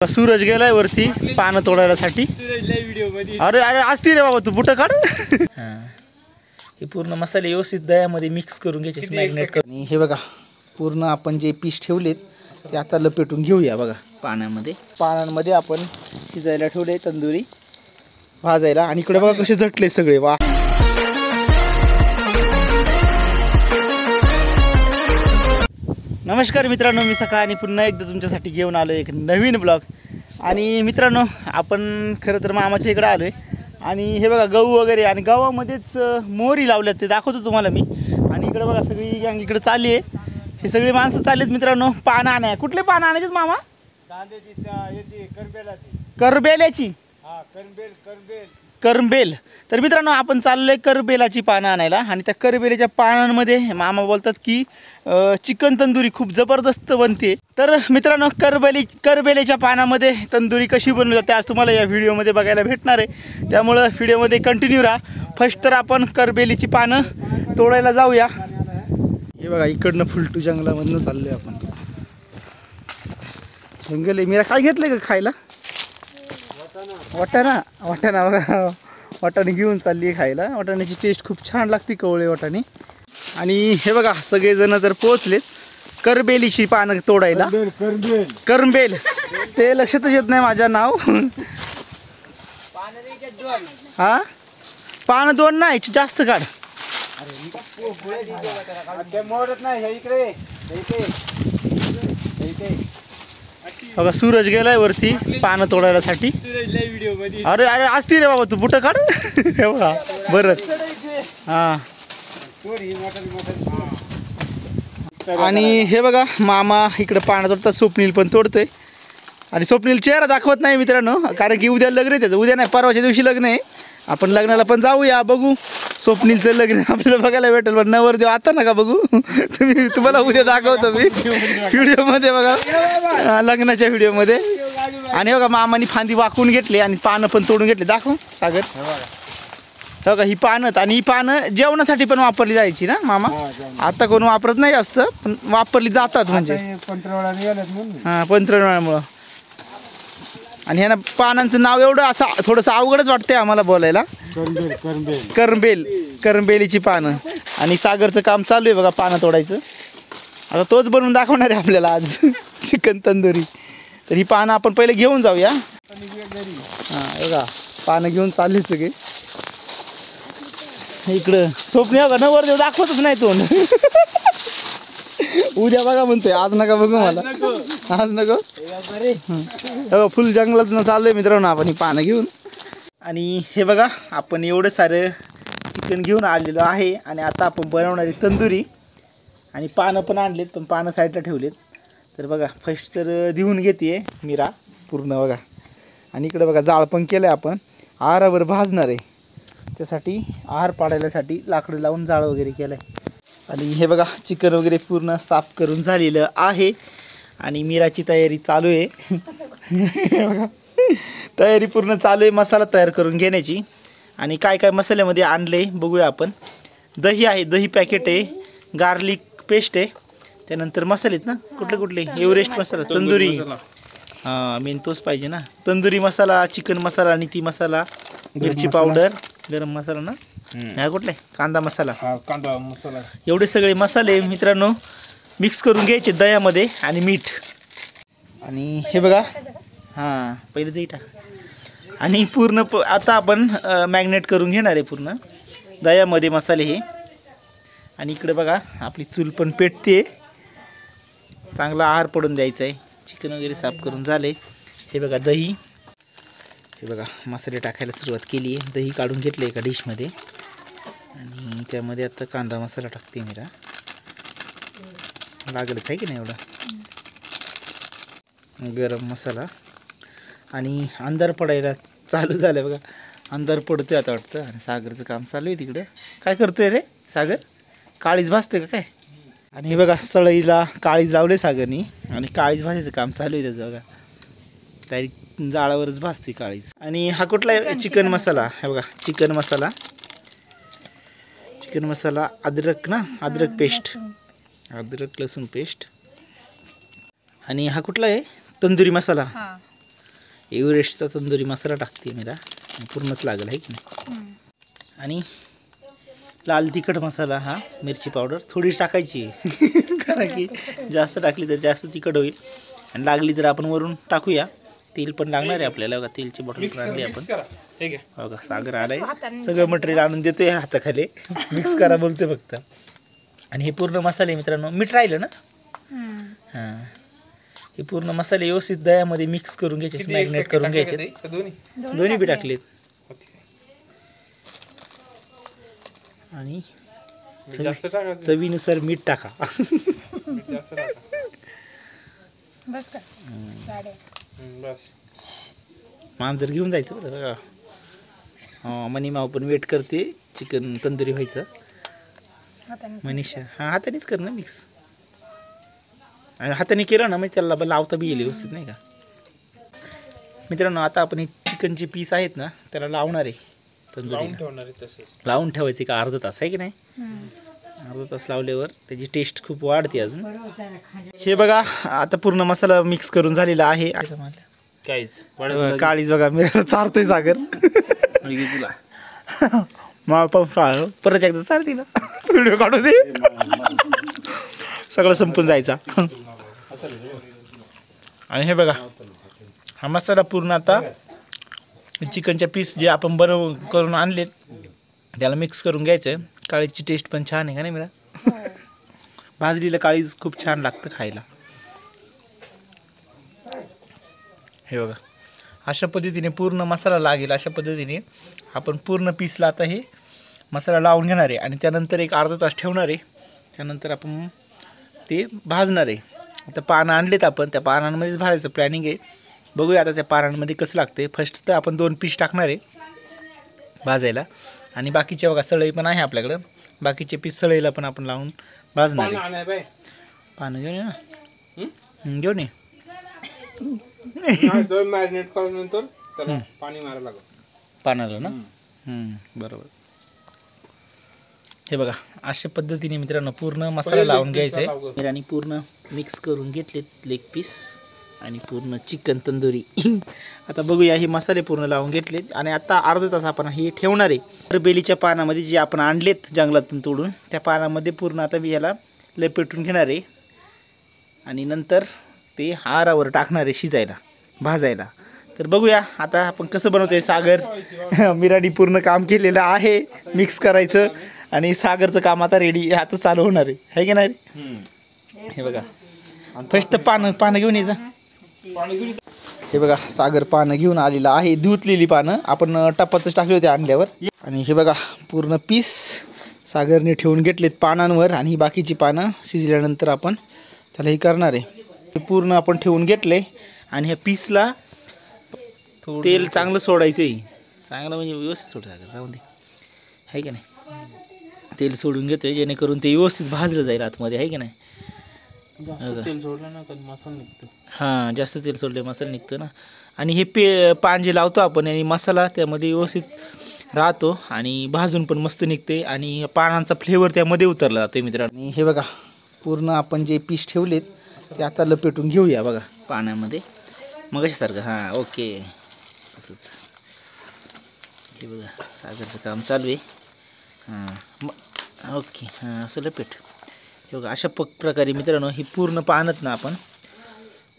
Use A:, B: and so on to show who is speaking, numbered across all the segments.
A: सूरज गेलाय वरती पानं तोडायला साठी। अरे अरे असती रे बाबा, तू बुट काढ। हे पूर्ण मसाले व्यवस्थित दह्यामध्ये मिक्स करून घ्यायचे, मॅरिनेट करून। हे बघा पूर्ण आपण जे पीस ठेवलेत ते आता लपेटून घेऊया बघा पानांमध्ये आपण शिजायला ठेवले तंदुरी भाजायला। आणि इकडे बघा कसे झटले सगळे, वा। नमस्कार मित्रांनो, मी सकाळ आणि पुन्हा एकदा तुमच्यासाठी घेऊन आलो एक नवीन ब्लॉग। आणि मित्रांनो, आपण खरं तर मामाच्या इकडे आलोय आणि हे बघा गहू वगैरे, आणि गावामध्येच मोहरी लावल्यात ते दाखवतो तुम्हाला मी। आणि इकडे बघा सगळी गँग इकडे चालली आहे, हे सगळी माणसं चाललीत मित्रांनो पानं आणाय। कुठले पानं आणायचे मामा? करबेल्याची, करंबेल। तर मित्रांनो आपण चाललोय करबेलाची पानं आणायला। आणि त्या करबेलाच्या पानांमध्ये मामा बोलतात की चिकन तंदुरी खूप जबरदस्त बनते। तर मित्रांनो करबेलेच्या पानामध्ये तंदुरी कशी बनवली जाते आज तुम्हाला या व्हिडिओमध्ये बघायला भेटणार आहे, त्यामुळं व्हिडिओमध्ये कंटिन्यू राहा। फर्स्ट तर आपण करबेलीची पानं तोडायला जाऊया। हे बघा इकडनं फुलटू जंगलामधनं चाललोय आपण। जंगल आहे। मीरा काय घेतलंय का खायला? वाटाणा। वाटाणा बघा, वाटाणे घेऊन चालली आहे खायला। वाटाण्याची टेस्ट खूप छान लागते, कवळे वाटाणे। आणि हे बघा सगळेजण तर पोहोचलेत करबेलीची पानं तोडायला। करंबेल ते लक्षातच येत नाही माझं नाव। हा पानं दोन नाही, जास्त काढ। बघा सूरज गेलाय वरती पानं तोडायला साठी। अरे अरे असती रे बाबा, तू बुट काढ। हे बघा बरं, हा। आणि हे बघा मामा इकडे पानं तोडतात, स्वप्नील पण तोडतोय। आणि स्वप्नील चेहरा दाखवत नाही मित्रांनो, कारण की उद्या लग्न आहे त्याचं। उद्या नाही, परवाच्या दिवशी लग्न आहे। आपण लग्नाला पण जाऊया, बघू स्वप्नीलचं लग्न आपल्याला बघायला भेटेल। पण नवरदेव आता नका बघू, तुम्हाला उद्या दाखवतो मी व्हिडिओमध्ये बघा, लग्नाच्या व्हिडिओमध्ये। आणि बघा मामानी फांदी वाकून घेतली आणि पानं पण तोडून घेतले। दाखव सागर, बघा ही पानं। आणि ही पानं जेवणासाठी पण वापरली जायची ना मामा? आता कोण वापरत नाही जास्त, पण वापरली जातात म्हणजे हां पंत्रवळ्यामुळं। आणि ह्या पानांचं नाव एवढं असं थोडंसं अवघडच वाटतंय आम्हाला बोलायला। करंबेलीची पानं। आणि सागरचं काम चालू आहे बघा पानं तोडायचं। आता तोच बनवून दाखवणार आहे आपल्याला आज चिकन तंदुरी। तर ही पानं आपण पहिले घेऊन जाऊया। हां बघा पानं घेऊन चालली सगळे इकडं। स्वप्न बघा नवरदेव दाखवतच नाही तोंड। उद्या बघा म्हणतोय, आज नका बघू मला, आज नको। हो फुल जंगलात चाललोय मित्रांनो आपण ही पानं घेऊन। आणि हे बघा आपण एवढं सारं चिकन घेऊन आलेलं आहे आणि आता आपण बनवणारी तंदुरी। आणि पानं पण आणलेत, पण पानं साईडला ठेवलेत। तर बघा फर्स्ट तर धुवून घेते मीरा पूर्ण बघा। आणि इकडे बघा जाळ पण केलं आहे आपण, आहारावर भाजणार आहे, त्यासाठी आहार पाडायलासाठी लाकडं लावून जाळ वगैरे केलं आहे। आणि हे बघा चिकन वगैरे पूर्ण साफ करून झालेलं आहे आणि मीराची तयारी चालू आहे। बघा तयारी पूर्ण चालू आहे मसाला तयार करून घेण्याची। आणि काय काय मसाल्यामध्ये आणले बघूया आपण। दही आहे, दही पॅकेट आहे, गार्लिक पेस्ट आहे, त्यानंतर मसाले आहेत ना कुठले कुठले, एव्हरेस्ट मसाला, तंदुरी, हां मेन तोच पाहिजे ना, तंदुरी मसाला, चिकन मसाला, नीती मसाला, मिरची पावडर, गरम मसाला ना, ह्या कुठले, कांदा मसाला, कांदा मसाला, एवढे सगळे मसाले मित्रांनो मिक्स करून घ्यायचे दह्यामध्ये आणि मीठ। आणि हे बघा हां पहिले दही टाक। आणि पूर्ण आता आपण मॅग्नेट करून घेणार आहे पूर्ण दह्यामध्ये मसाले हे। आणि इकडे बघा आपली चूल पण पेटते, चांगला आहार पडून द्यायचा आहे। चिकन वगैरे साफ करून झाले। हे बघा दही, हे बघा मसाले टाकायला सुरुवात केली आहे। दही काढून घेतलं एका डिशमध्ये आणि त्यामध्ये आता कांदा मसाला टाकते मीरा, लागलच आहे की नाही एवढा, गरम मसाला। आणि अंधार पडायला चालू झालं बघा, अंधार पडतोय आता वाटतं। आणि सागरचं काम चालू आहे तिकडे। काय करतोय रे सागर? काळीज भाजते का काय? आणि हे बघा सळईला काळीज लावले सागरनी आणि काळीज भाजायचं काम चालू आहे त्याचं बघा, डायरेक्ट जाळावरच भाजते काळीज। आणि हा कुठला आहे? चिकन मसाला। हे बघा चिकन मसाला, चिकन मसाला, अद्रक ना, अद्रक पेस्ट, अद्रक लसूण पेस्ट। आणि हा कुठला आहे? तंदुरी मसाला, एव्हरेस्टचा तंदुरी मसाला टाकते मीरा, पूर्णच लागेल आहे की नाही. आणि लाल तिखट मसाला, हा मिरची पावडर थोडीच टाकायची कारण की जास्त टाकली तर जास्त तिखट होईल. आणि लागली तर आपण वरून टाकूया. तेल पण लागणार आहे आपल्याला बघा, तेलची बॉटल आणली आपण बघा. सागर आलाय, सगळं मटेरियल आणून देतोय हाताखाली. मिक्स करा बोलते फक्त. आणि हे पूर्ण मसाले मित्रांनो, मीठ राहिलं ना, हां हे पूर्ण मसाले व्यवस्थित दह्यामध्ये मिक्स करून घ्यायचे, मॅरिनेट करून घ्यायचे. दोन्ही बी टाकलेत. आणि चवीनुसार मीठ टाका. मांजर घेऊन जायचं बरं का. मनी माव पण वेट करते चिकन तंदुरी व्हायचं. मनीषा हां हातानेच कर ना मिक्स. आणि हाताने केलं ना मग त्याला लावता बी येईल व्यवस्थित नाही का मित्रांनो. आता आपण हे चिकनचे पीस आहेत ना त्याला लावणार आहे तंदुरी, लावून ठेवायचे का अर्धा तास आहे की नाही. अर्धा तास लावल्यावर त्याची टेस्ट खूप वाढते अजून. हे बघा आता पूर्ण मसाला मिक्स करून झालेला आहे. काळीज बघा मी चारतोय सागर परत एकदा चालते ना व्हिडिओ काढू दे. सगळं संपून जायचा. आणि हे बघा हा मसाला पूर्ण आता चिकनच्या पीस जे आपण करून आणलेत त्याला मिक्स करून घ्यायचं. काळीची टेस्ट पण छान आहे का नाही मला. भाजलेलं काळीज खूप छान लागतं खायला. हे बघा अशा पद्धतीने पूर्ण मसाला लागेल अशा पद्धतीने आपण पूर्ण पीसला आता हे मसाला लावून घेणार आहे. आणि त्यानंतर एक अर्धा तास ठेवणार आहे. त्यानंतर आपण ते भाजणार आहे. आता पानं आणलेत आपण, त्या पानांमध्येच भाजायचं प्लॅनिंग आहे. बघूया आता त्या पानांमध्ये कसं लागते. फर्स्ट तर आपण 2 पीस टाकणार आहे भाजायला. आणि बाकीचे बघा सळई पण आहे आपल्याकडं, बाकीचे पीस सळईला पण आपण लावून भाजणार आहे. पानं घेऊन ये ना, घेऊन ये.
B: मॅरिनेट केल्यानंतर त्याला पाणी मारायला लागेल
A: पानाला ना. बरोबर. हे बघा अशा पद्धतीने मित्रांनो पूर्ण मसाला लावून घ्यायचा आहे. आणि पूर्ण मिक्स करून घेतलेत लेग पीस आणि पूर्ण चिकन तंदुरी. आता बघूया हे मसाले पूर्ण लावून घेतलेत. आणि आता अर्धा तास आपण हे ठेवणार आहे. बेलीच्या पानामध्ये जे आपण आणलेत जंगलातून तोडून त्या पानामध्ये पूर्ण आता मी याला लपेटून घेणार आहे. आणि नंतर ते हारावर टाकणार आहे शिजायला भाजायला. तर बघूया आता आपण कसं बनवतोय. सागर मिराडी पूर्ण काम केलेलं आहे मिक्स करायचं. आणि सागरचं काम आता रेडी आता चालू होणार आहे की नाही. हे बघा फक्त पानं घेऊन यायचं. हे बघा सागर पानं घेऊन आलेलं आहे. धुतलेली पानं आपण टपातच टाकली होती आणल्यावर. आणि हे बघा पूर्ण पीस सागरने ठेवून घेतलेत पानांवर. आणि ही बाकीची पानं शिजल्यानंतर आपण त्याला हे करणार आहे. हे पूर्ण आपण ठेवून घेतले. आणि ह्या पीसला तेल चांगलं सोडायचं आहे. चांगलं म्हणजे व्यवस्थित सोड सागर राहून दे आहे की नाही. तेल सोडून घेतोय जेणेकरून ते व्यवस्थित भाजलं जाईल आतमध्ये आहे की नाही.
B: तेल सोडलं ना तर मसाला निघतो.
A: हां जास्त तेल सोडले मसाला निघतो ना. आणि हे पान जे लावतो आपण आणि मसाला त्यामध्ये व्यवस्थित राहतो आणि भाजून पण मस्त निघते. आणि पानांचा फ्लेवर त्यामध्ये उतरला जातो मित्रांनो. आणि हे बघा पूर्ण आपण जे पीस ठेवलेत ते आता लपेटून घेऊया बघा पाण्यामध्ये मग सारखं. हां ओके असंच. हे बघा सागरचं काम चालू आहे. हां ओके हां असं लपेट. हे बघा अशा प्रकारे मित्रांनो ही पूर्ण पानत ना आपण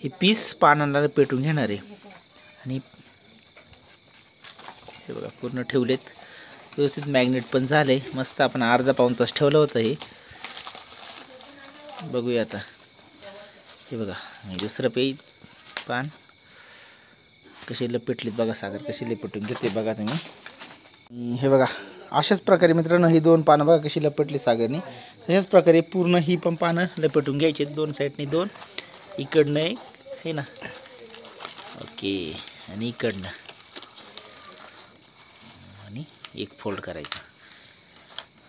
A: हे पीस पानांना लपेटून घेणार आहे. आणि हे बघा पूर्ण ठेवलेत व्यवस्थित मॅग्नेट पण झाले मस्त. आपण अर्धा पाऊण तास ठेवलं होतं हे. बघूया आता. हे बघा दुसरं पान कसे लपेटलेत बघा. सागर कसे लपेटून घेते बघा तुम्ही. हे बघा अशाच प्रकारे मित्रांनो ही 2 पानं बघा कशी लपेटली सागरने. तशाच प्रकारे पूर्ण ही पण पानं लपेटून घ्यायची. 2 साईडने 2 इकडनं एक हे ना ओके. आणि इकडनं आणि एक फोल्ड करायचा.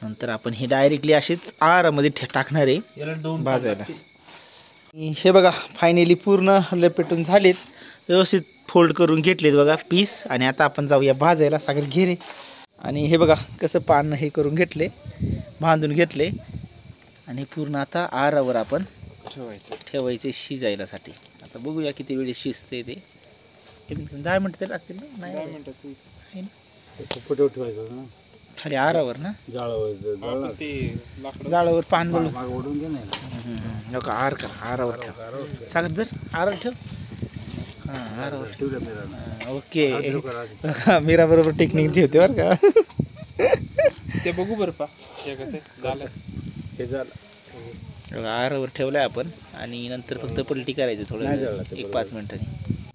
A: नंतर आपण हे डायरेक्टली असेच आरामध्ये टाकणार आहे भाजायला. हे बघा फायनली पूर्ण लपेटून झालेत व्यवस्थित फोल्ड करून घेतलेत बघा पीस. आणि आता आपण जाऊया भाजायला. सागर घे रे. आणि हे बघा कसं पान हे करून घेतले बांधून घेतले. आणि पूर्ण आता आरावर आपण ठेवायचे शिजायलासाठी. आता बघूया किती वेळ शिजते ते. किती 10 मिनिटं तरी लागतील ना?
B: 10
A: नाही
B: मिनिटं तू
A: आहे ना?
C: फुटव ठेवायचं ना
A: खाली आरावर ना,
B: आपण ते लाकडं
A: जाळावर पान गळून
C: माग ओढून घे नाही
A: नको आर कर, आरावर ठेव. सागर जर आरावर ठेव. हां आरावर
C: ठेवलं मेरा
A: ओके. मीरा बरोबर टेक्निक ठेवते बरं का.
B: ते बघू बरं पा हे कसं झालं.
C: हे झालं
A: आरावर ठेवलाय आपण आणि नंतर फक्त पलटी करायची थोडं
C: नाही जळलं ते
A: 1-5 मिनिटांनी.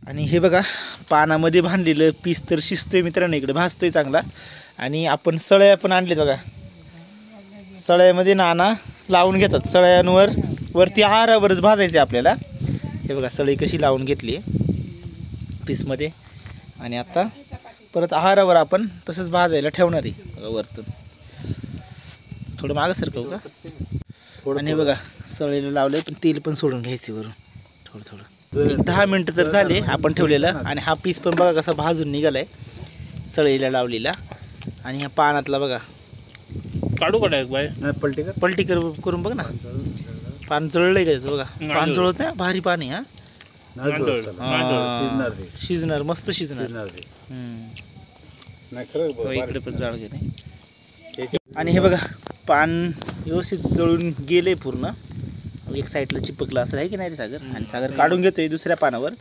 A: आणि हे बघा पानामध्ये बांधलेलं पीस तर शिजतोय मित्रांनो, इकडे भाजतोय चांगला. आणि आपण सळ्या पण आणलेत बघा, सळ्यामध्ये नाना लावून घेतात. सळ्यांवर वरती आरावरच भाजायचे आपल्याला. हे बघा सळी कशी लावून घेतली आहे पीसमध्ये. आणि आता परत आहारावर आपण तसंच भाजायला ठेवणार आहे बघा वरतून. थोडं मागं सरकव का. आणि बघा सळीला लावलं पण तेल पण सोडून घ्यायचे वरून थोडं थोडं. 10 मिनटं तर झाले आपण ठेवलेलं. आणि हा पीस पण बघा कसा भाजून निघालाय सळीला लावलेला. आणि ह्या पानातला बघा
B: काढू का डायरेक्ट बाहेर?
C: नाही पलटी कर
A: पलटी करून बघ ना. पान जळलंय का त्याचं बघा. पान जळत नाही, भारी पान आहे.
C: नाही जळलं, शिजणार ते.
A: शिजणार, मस्त शिजणार.
C: शिजणार ते.
A: हम्म.
C: नाही खरं
A: हो, इकडे पण जाळ गेले. आणि हे बघा पान व्यवस्थित जळून गेले पूर्ण. एक साईडला चिपकलं असं आहे की नाही रे सागर. आणि सागर काढून घेतोय दुसऱ्या पानावर.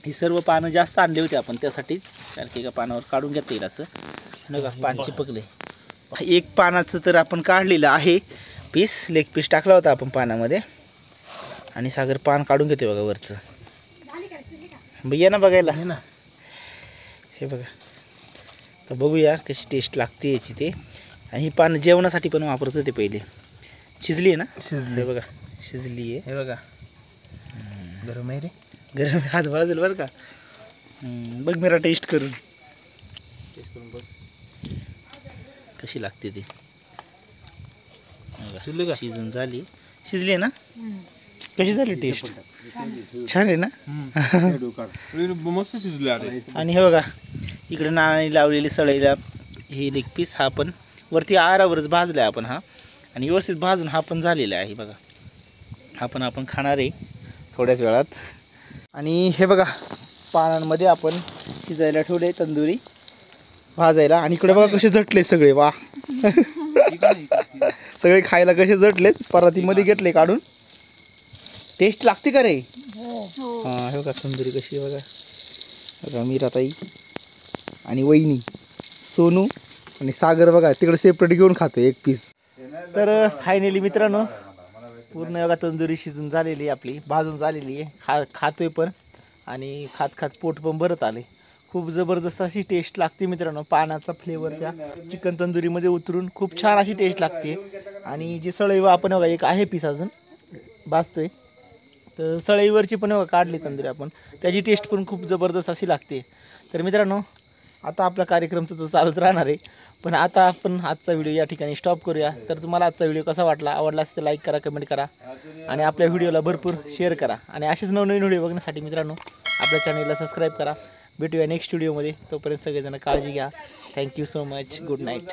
A: ही सर्व पानं जास्त आणली होती आपण त्यासाठीच, कारण की एका पानावर काढून घेता येईल असं. बघा पान चिपकले. एक पानाचं तर आपण काढलेलं आहे पीस, लेग पीस टाकला होता आपण पानामध्ये. आणि सागर पान काढून घेते बघा वरचं. भैया ना बघायला आहे ना. हे बघा तर बघूया कशी टेस्ट लागते याची ते. आणि ही पानं जेवणासाठी पण वापरत होते पहिले. शिजली आहे ना? शिजली बघा, शिजली आहे. हे बघा गरम आहे रे, गरम हात भाजल बरं का. बघ मेरा टेस्ट करून
B: बघ
A: कशी लागते ती.
B: शिजली का?
A: शिजून झाली, शिजली आहे ना. कशी झाली टेस्ट? छान आहे ना.
B: मस्त शिजले अरे.
A: आणि हे बघा इकडे नाणी लावलेली सळईला हे लेग पीस हा पण वरती आरावरच भाजला आहे आपण हा. आणि व्यवस्थित भाजून हा पण झालेला आहे बघा. हा पण आपण खाणार आहे थोड्याच वेळात. आणि हे बघा पानांमध्ये आपण शिजायला ठेवले तंदुरी भाजायला. आणि इकडे बघा कसे झटले सगळे, वा सगळे खायला कसे झटलेत. परातीमध्ये घेतले काढून. टेस्ट लागते का रे? हां हे बघा तंदुरी कशी आहे बघा. मीराताई आणि वहिनी सोनू आणि सागर बघा तिकडे सेपरेट घेऊन खातो एक पीस. तर फायनली मित्रांनो पूर्ण बघा तंदुरी शिजून झालेली आहे आपली, भाजून झालेली आहे. खातोय पण आणि खात खात पोट पण भरत आले. खूप जबरदस्त अशी टेस्ट लागते मित्रांनो. पानाचा फ्लेवर त्या चिकन तंदुरीमध्ये उतरून खूप छान अशी टेस्ट लागते. आणि जी सळईवर आपण बघा एक आहे पीस अजून भाजतोय, तर सळईवरची पण बघा काढली तंदुरी आपण, त्याची टेस्ट पण खूप जबरदस्त अशी लागते. तर मित्रांनो आता आपला कार्यक्रम तर चालूच राहणार आहे, पण आता आपण आजचा व्हिडिओ या ठिकाणी स्टॉप करूया. तर तुम्हाला आजचा व्हिडिओ कसा वाटला, आवडला असेल तर लाईक करा, कमेंट करा आणि आपल्या व्हिडिओला भरपूर शेअर करा. आणि असेच नवनवीन व्हिडिओ बघण्यासाठी मित्रांनो आपल्या चॅनलला सबस्क्राईब करा. भेटूया नेक्स्ट व्हिडिओमध्ये. तोपर्यंत सगळेजण काळजी घ्या. Thank you so much. Good night.